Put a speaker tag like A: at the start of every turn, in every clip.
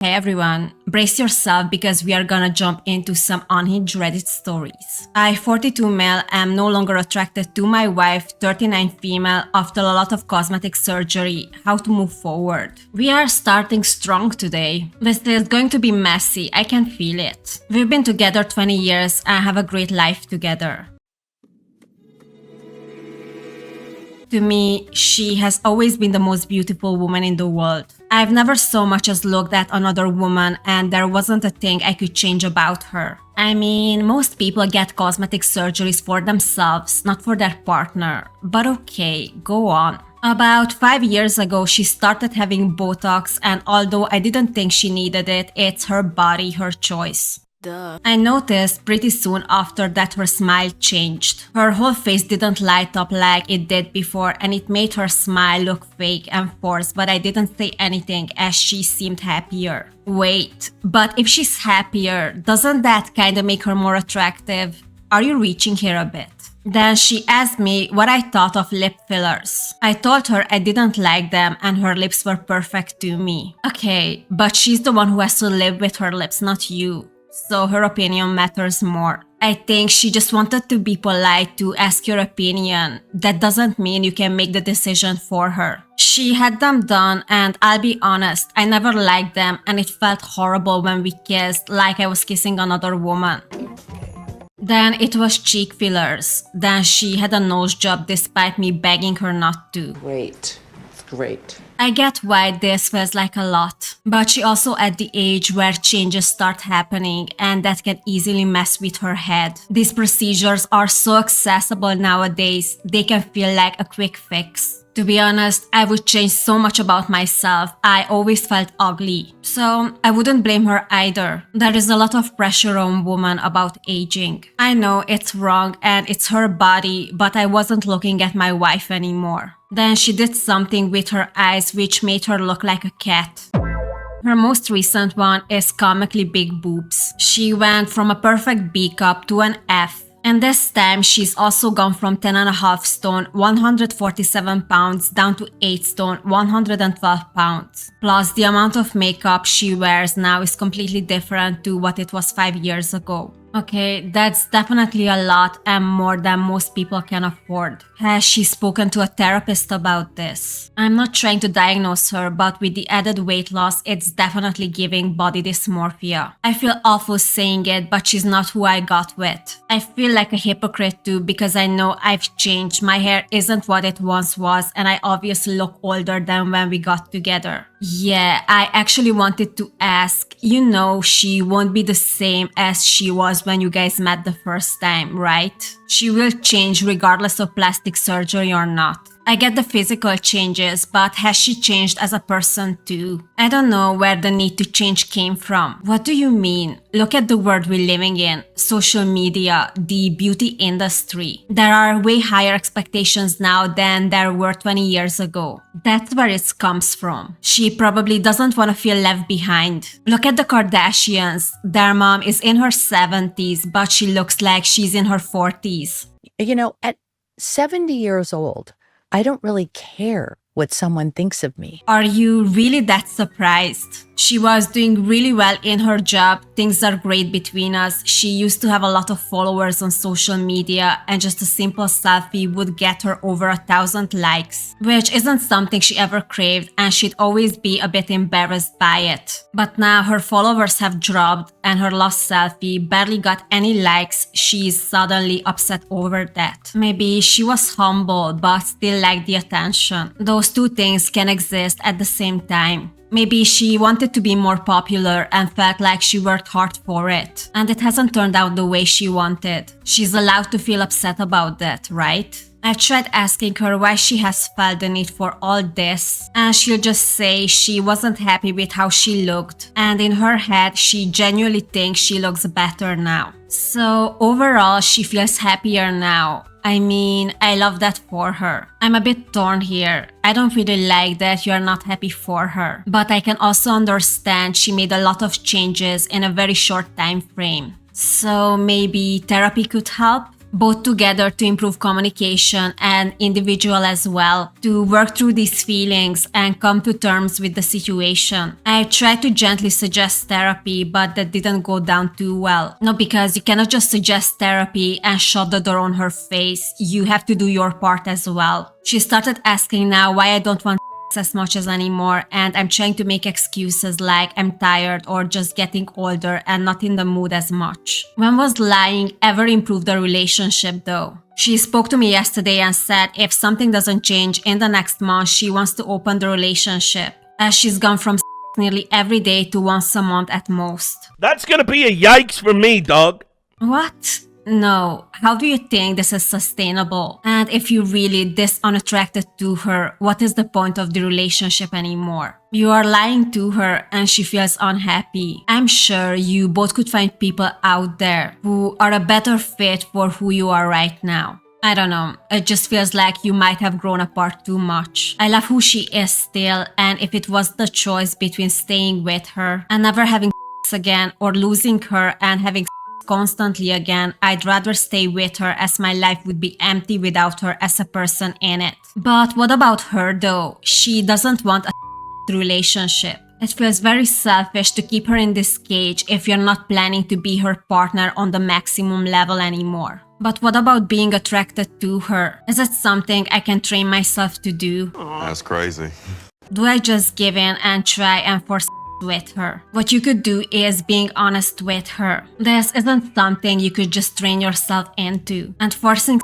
A: Hey everyone, brace yourself because we are gonna jump into some unhinged Reddit stories. I, 42 male, am no longer attracted to my wife, 39 female, after a lot of cosmetic surgery. How to move forward? We are starting strong today. This is going to be messy, I can feel it. We've been together 20 years and have a great life together. To me, she has always been the most beautiful woman in the world. I've never so much as looked at another woman and there wasn't a thing I could change about her. I mean, most people get cosmetic surgeries for themselves, not for their partner. But okay, go on. About 5 years ago, she started having Botox, and although I didn't think she needed it, it's her body, her choice.
B: Duh.
A: I noticed pretty soon after that her smile changed. Her whole face didn't light up like it did before, and it made her smile look fake and forced, but I didn't say anything as she seemed happier. Wait, but if she's happier, doesn't that kinda make her more attractive? Are you reaching here a bit? Then she asked me what I thought of lip fillers. I told her I didn't like them and her lips were perfect to me. Okay, but she's the one who has to live with her lips, not you. So her opinion matters more. I think she just wanted to be polite to ask your opinion. That doesn't mean you can make the decision for her. She had them done and I'll be honest, I never liked them and it felt horrible when we kissed, like I was kissing another woman. Then it was cheek fillers. Then she had a nose job despite me begging her not to.
B: Great. Great.
A: I get why this feels like a lot, but she also at the age where changes start happening and that can easily mess with her head. These procedures are so accessible nowadays, they can feel like a quick fix. To be honest, I would change so much about myself. I always felt ugly. So I wouldn't blame her either. There is a lot of pressure on women about aging. I know it's wrong and it's her body, but I wasn't looking at my wife anymore. Then she did something with her eyes which made her look like a cat. Her most recent one is comically big boobs. She went from a perfect B cup to an F. And this time, she's also gone from 10.5 stone, 147 pounds, down to 8 stone, 112 pounds. Plus, the amount of makeup she wears now is completely different to what it was 5 years ago. Okay, that's definitely a lot and more than most people can afford. Has she spoken to a therapist about this? I'm not trying to diagnose her, but with the added weight loss, it's definitely giving body dysmorphia. I feel awful saying it, but she's not who I got with. I feel like a hypocrite too because I know I've changed. My hair isn't what it once was and I obviously look older than when we got together. Yeah, I actually wanted to ask, she won't be the same as she was when you guys met the first time, right? She will change regardless of plastic surgery or not. I get the physical changes, but has she changed as a person too? I don't know where the need to change came from. What do you mean? Look at the world we're living in. Social media, the beauty industry. There are way higher expectations now than there were 20 years ago. That's where it comes from. She probably doesn't want to feel left behind. Look at the Kardashians. Their mom is in her 70s, but she looks like she's in her 40s.
C: At 70 years old, I don't really care what someone thinks of me.
A: Are you really that surprised? She was doing really well in her job. Things are great between us. She used to have a lot of followers on social media and just a simple selfie would get her over 1,000 likes, which isn't something she ever craved and she'd always be a bit embarrassed by it. But now her followers have dropped and her last selfie barely got any likes. She's suddenly upset over that. Maybe she was humble but still liked the attention. Those two things can exist at the same time. Maybe she wanted to be more popular and felt like she worked hard for it. And it hasn't turned out the way she wanted. She's allowed to feel upset about that, right? I tried asking her why she has felt the need for all this, and she'll just say she wasn't happy with how she looked, and in her head, she genuinely thinks she looks better now. So overall, she feels happier now. I mean, I love that for her. I'm a bit torn here. I don't really like that you're not happy for her, but I can also understand she made a lot of changes in a very short time frame. So maybe therapy could help? both together to improve communication and individual as well, to work through these feelings and come to terms with the situation. I tried to gently suggest therapy, but that didn't go down too well. No, because you cannot just suggest therapy and shut the door on her face. You have to do your part as well. She started asking now why I don't want as much as anymore, and I'm trying to make excuses like I'm tired or just getting older and not in the mood as much. When was lying ever improved the relationship though? She spoke to me yesterday and said if something doesn't change in the next month, she wants to open the relationship, as she's gone from nearly every day to once a month at most.
D: That's gonna be a yikes for me, dog.
A: What? No. How do you think this is sustainable? And if you're really this unattracted to her, what is the point of the relationship anymore? You are lying to her and she feels unhappy. I'm sure you both could find people out there who are a better fit for who you are right now. I don't know, it just feels like you might have grown apart too much. I love who she is still, and if it was the choice between staying with her and never having sex again or losing her and having constantly again, I'd rather stay with her, as my life would be empty without her as a person in it. But what about her though? She doesn't want a relationship. It feels very selfish to keep her in this cage if you're not planning to be her partner on the maximum level anymore. But what about being attracted to her? Is it something I can train myself to do?
E: That's crazy.
A: Do I just give in and try and force with her? What you could do is being honest with her. This isn't something you could just train yourself into, and forcing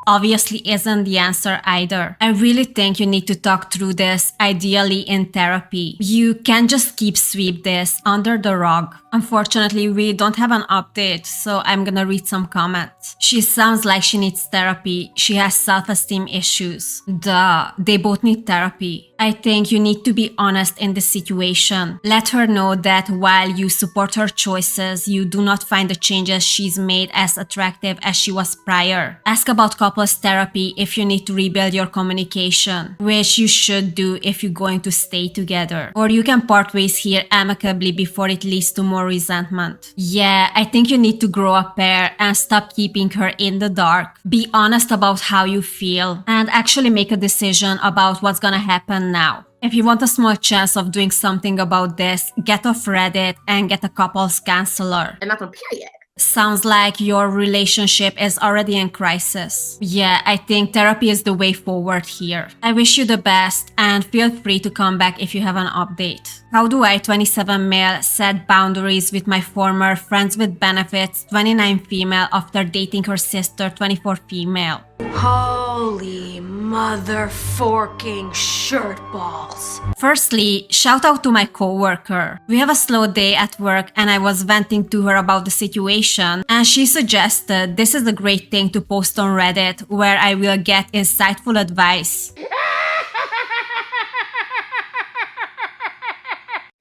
A: obviously isn't the answer either. I really think you need to talk through this, ideally in therapy. You can't just sweep this under the rug. Unfortunately, we don't have an update, so I'm gonna read some comments. She sounds like she needs therapy. She has self-esteem issues. Duh, they both need therapy. I think you need to be honest in this situation. Let her know that while you support her choices, you do not find the changes she's made as attractive as she was prior. Ask about couples therapy if you need to rebuild your communication, which you should do if you're going to stay together. Or you can part ways here amicably before it leads to more resentment. Yeah, I think you need to grow a pair and stop keeping her in the dark. Be honest about how you feel and actually make a decision about what's gonna happen now. If you want a small chance of doing something about this, get off Reddit and get a couples counselor.
B: And that's a period.
A: Sounds like your relationship is already in crisis. Yeah, I think therapy is the way forward here. I wish you the best and feel free to come back if you have an update. How do I, 27 male, set boundaries with my former friends with benefits, 29 female, after dating her sister, 24 female?
F: Holy motherforking shirt balls.
A: Firstly, shout out to my coworker. We have a slow day at work and I was venting to her about the situation, and she suggested this is a great thing to post on Reddit where I will get insightful advice.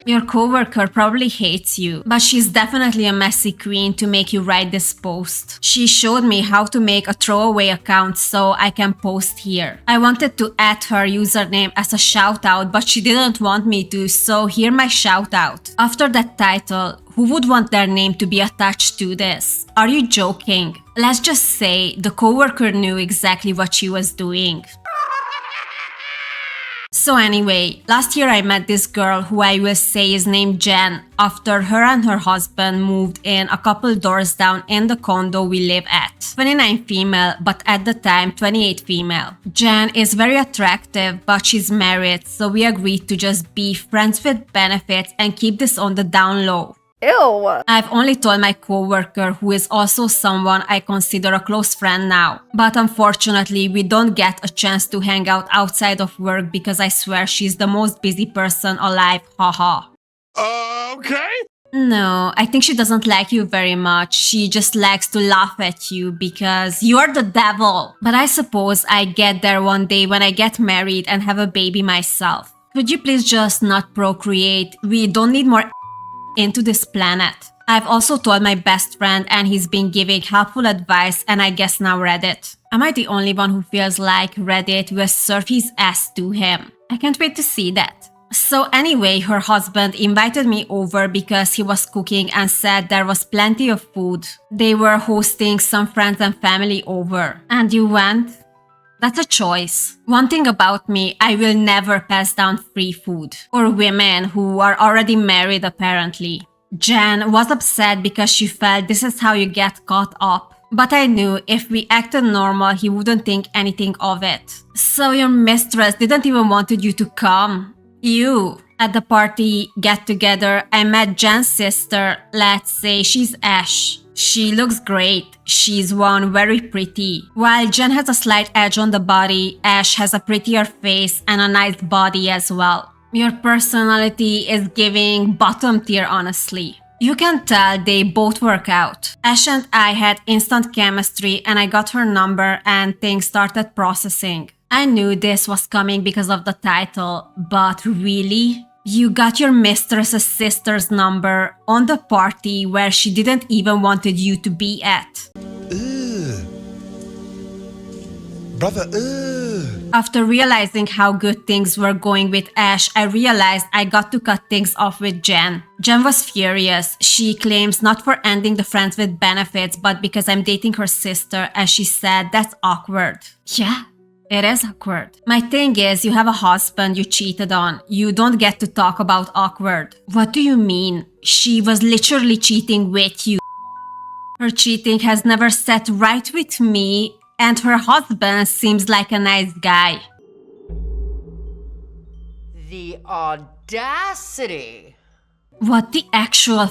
A: Your coworker probably hates you, but she's definitely a messy queen to make you write this post. She showed me how to make a throwaway account so I can post here. I wanted to add her username as a shout out, but she didn't want me to, so here my shout out. After that title, who would want their name to be attached to this? Are you joking? Let's just say the coworker knew exactly what she was doing. So anyway, last year I met this girl who I will say is named Jen after her and her husband moved in a couple doors down in the condo we live at. 29 female, but at the time 28 female. Jen is very attractive, but she's married, so we agreed to just be friends with benefits and keep this on the down low.
F: Ew.
A: I've only told my coworker, who is also someone I consider a close friend now. But unfortunately, we don't get a chance to hang out outside of work because I swear she's the most busy person alive, haha.
E: Okay.
A: No, I think she doesn't like you very much. She just likes to laugh at you because you're the devil. But I suppose I get there one day when I get married and have a baby myself. Could you please just not procreate? We don't need more into this planet. I've also told my best friend and he's been giving helpful advice, and I guess now Reddit. Am I the only one who feels like Reddit will serve his ass to him? I can't wait to see that. So anyway, her husband invited me over because he was cooking and said there was plenty of food. They were hosting some friends and family over. And you went? That's a choice. One thing about me, I will never pass down free food. Or women who are already married apparently. Jen was upset because she felt this is how you get caught up. But I knew if we acted normal, he wouldn't think anything of it. So your mistress didn't even wanted you to come. You. At the party get-together, I met Jen's sister. Let's say she's Ash. She looks great. She's one very pretty. While Jen has a slight edge on the body, Ash has a prettier face and a nice body as well. Your personality is giving bottom tier, honestly. You can tell they both work out. Ash and I had instant chemistry and I got her number and things started processing. I knew this was coming because of the title, but really? You got your mistress's sister's number on the party where she didn't even wanted you to be at.
E: Brother,
A: After realizing how good things were going with Ash, I realized I got to cut things off with Jen. Jen was furious. She claims not for ending the friends with benefits, but because I'm dating her sister, as she said, that's awkward. Yeah. It is awkward. My thing is, you have a husband you cheated on. You don't get to talk about awkward. What do you mean? She was literally cheating with you. Her cheating has never sat right with me, and her husband seems like a nice guy.
B: The audacity.
A: What the actual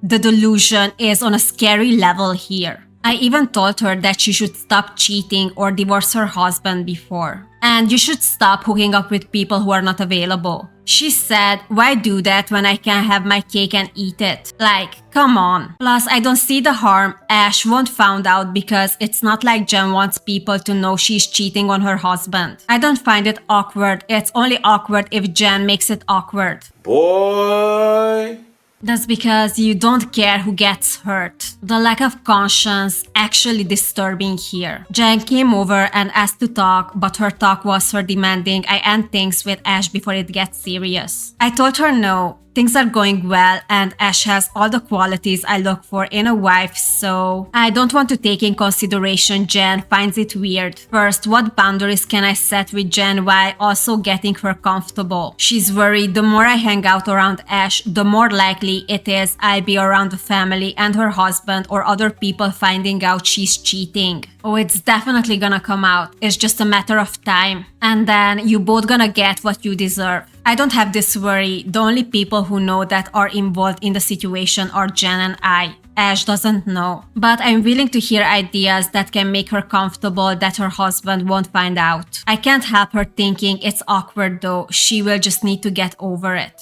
A: The delusion is on a scary level here. I even told her that she should stop cheating or divorce her husband before. And you should stop hooking up with people who are not available. She said, why do that when I can have my cake and eat it? Like, come on. Plus, I don't see the harm. Ash won't find out because it's not like Jen wants people to know she's cheating on her husband. I don't find it awkward. It's only awkward if Jen makes it awkward.
E: boy.
A: That's because you don't care who gets hurt. The lack of conscience actually disturbing here. Jen came over and asked to talk, but her talk was her demanding I end things with Ash before it gets serious. I told her no. Things are going well and Ash has all the qualities I look for in a wife, so I don't want to take in consideration Jen finds it weird. First, what boundaries can I set with Jen while also getting her comfortable? She's worried the more I hang out around Ash, the more likely it is I'll be around the family and her husband or other people finding out she's cheating. Oh, it's definitely gonna come out. It's just a matter of time. And then you both gonna get what you deserve. I don't have this worry. The only people who know that are involved in the situation are Jen and I. Ash doesn't know. But I'm willing to hear ideas that can make her comfortable that her husband won't find out. I can't help her thinking it's awkward though. She will just need to get over it.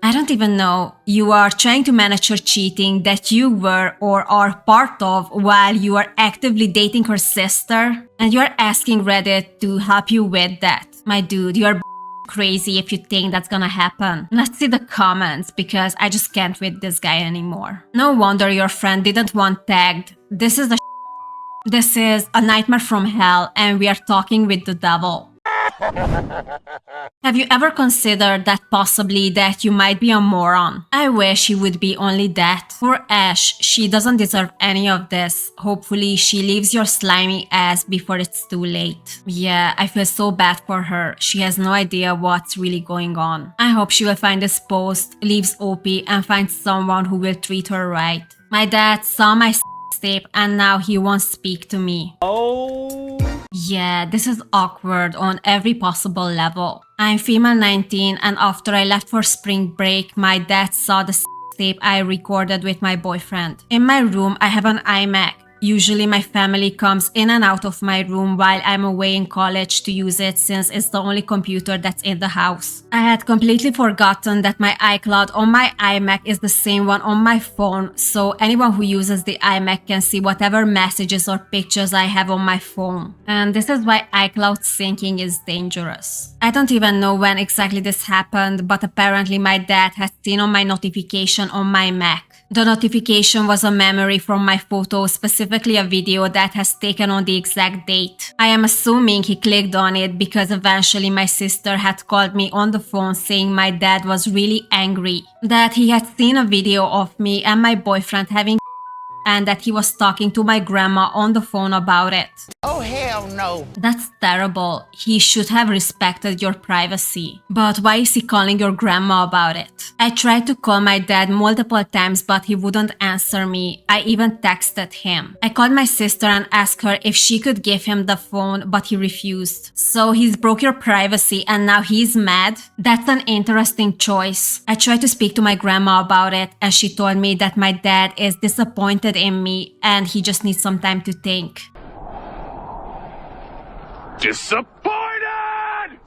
A: I don't even know. You are trying to manage her cheating that you were or are part of while you are actively dating her sister, and you are asking Reddit to help you with that. My dude, you are crazy if you think that's gonna happen. Let's see the comments because I just can't with this guy anymore. No wonder your friend didn't want tagged. This is a nightmare from hell and we are talking with the devil. Have you ever considered that possibly that you might be a moron? I wish he would be only that. Poor Ash, she doesn't deserve any of this. Hopefully she leaves your slimy ass before it's too late. Yeah, I feel so bad for her. She has no idea what's really going on. I hope she will find this post, leaves OP and finds someone who will treat her right. My dad saw my tape and now he won't speak to me. Yeah, this is awkward on every possible level. I'm female 19 and after I left for spring break, my dad saw the tape I recorded with my boyfriend. In my room, I have an iMac. Usually my family comes in and out of my room while I'm away in college to use it since it's the only computer that's in the house. I had completely forgotten that my iCloud on my iMac is the same one on my phone, so anyone who uses the iMac can see whatever messages or pictures I have on my phone. And this is why iCloud syncing is dangerous. I don't even know when exactly this happened, but apparently my dad had seen on my notification on my Mac. The notification was a memory from my photo specifically specifically a video that has taken on the exact date. I am assuming he clicked on it because eventually my sister had called me on the phone saying my dad was really angry, that he had seen a video of me and my boyfriend having and that he was talking to my grandma on the phone about it.
B: Oh, hell no.
A: That's terrible. He should have respected your privacy. But why is he calling your grandma about it? I tried to call my dad multiple times, but he wouldn't answer me. I even texted him. I called my sister and asked her if she could give him the phone, but he refused. So he's broke your privacy and now he's mad? That's an interesting choice. I tried to speak to my grandma about it and she told me that my dad is disappointed in me and he just needs some time to think.
D: Disappointed!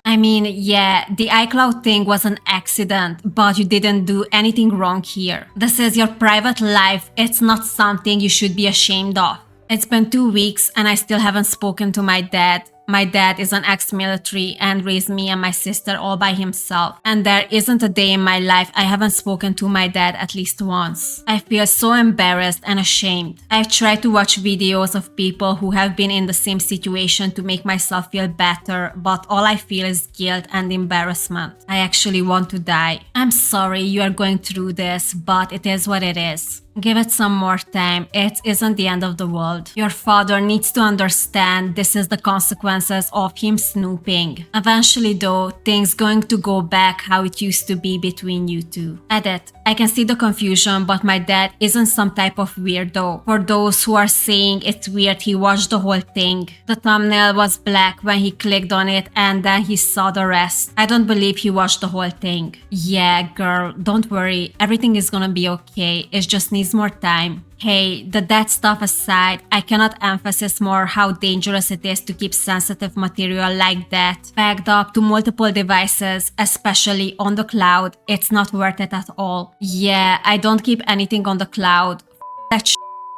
A: I mean, yeah, the iCloud thing was an accident, but you didn't do anything wrong here. This is your private life, it's not something you should be ashamed of. It's been 2 weeks and I still haven't spoken to my dad. My dad is an ex-military and raised me and my sister all by himself. And there isn't a day in my life I haven't spoken to my dad at least once. I feel so embarrassed and ashamed. I've tried to watch videos of people who have been in the same situation to make myself feel better, but all I feel is guilt and embarrassment. I actually want to die. I'm sorry you are going through this, but it is what it is. Give it some more time. It isn't the end of the world. Your father needs to understand this is the consequences of him snooping. Eventually though, things going to go back how it used to be between you two. Edit. I can see the confusion, but my dad isn't some type of weirdo. For those who are saying it's weird he watched the whole thing. The thumbnail was black when he clicked on it and then he saw the rest. I don't believe he watched the whole thing. Yeah, girl, don't worry. Everything is gonna be okay. It just needs more time. Hey, the dad stuff aside, I cannot emphasize more how dangerous it is to keep sensitive material like that backed up to multiple devices, especially on the cloud. It's not worth it at all. Yeah, I don't keep anything on the cloud. That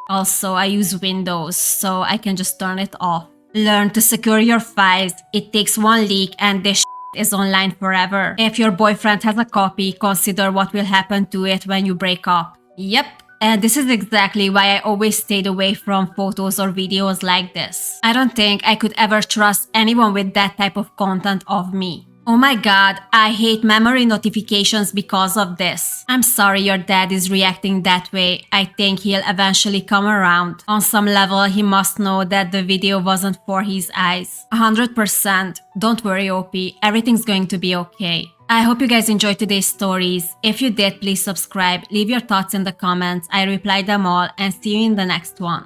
A: Also, I use Windows, so I can just turn it off. Learn to secure your files. It takes one leak and this is online forever. If your boyfriend has a copy, consider what will happen to it when you break up. Yep. And this is exactly why I always stayed away from photos or videos like this. I don't think I could ever trust anyone with that type of content of me. Oh my god, I hate memory notifications because of this. I'm sorry your dad is reacting that way. I think he'll eventually come around. On some level, he must know that the video wasn't for his eyes. 100%. Don't worry, OP. Everything's going to be okay. I hope you guys enjoyed today's stories. If you did, please subscribe, leave your thoughts in the comments. I reply them all and see you in the next one.